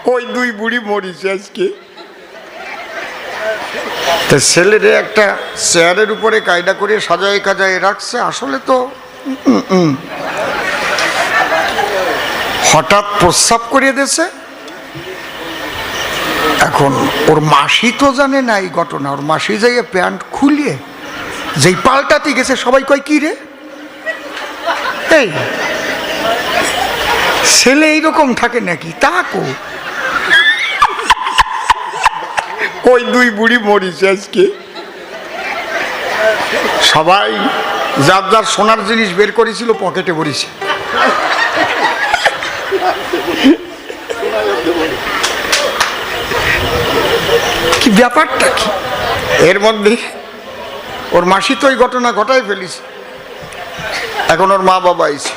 ওই দুই বুড়ি মরিছে আজকে। ছেলেরে একটা চেয়ারের উপরে কায়দা করে সাজায় কাজায় রাখছে। আসলে তো হঠাৎ প্রস্রাব করিয়ে দিয়েছে। এখন ওর মাসি তো জানে না এই ঘটনা। ওর মাসি যাইয়ে প্যান্ট খুলিয়ে যেই পাল্টাতে গেছে, সবাই কয় কি রে, এই ছেলে এইরকম থাকে নাকি? তাকো ওই দুই বুড়ি মরিছে আজকে। সবাই যার যার সোনার জিনিস বের করেছিল পকেটে ভরেছে। কি ব্যাপারটা কি? এর মধ্যে ওর মাসি তো এই ঘটনা ঘটাই ফেলিছে। এখন ওর মা বাবা আইছে,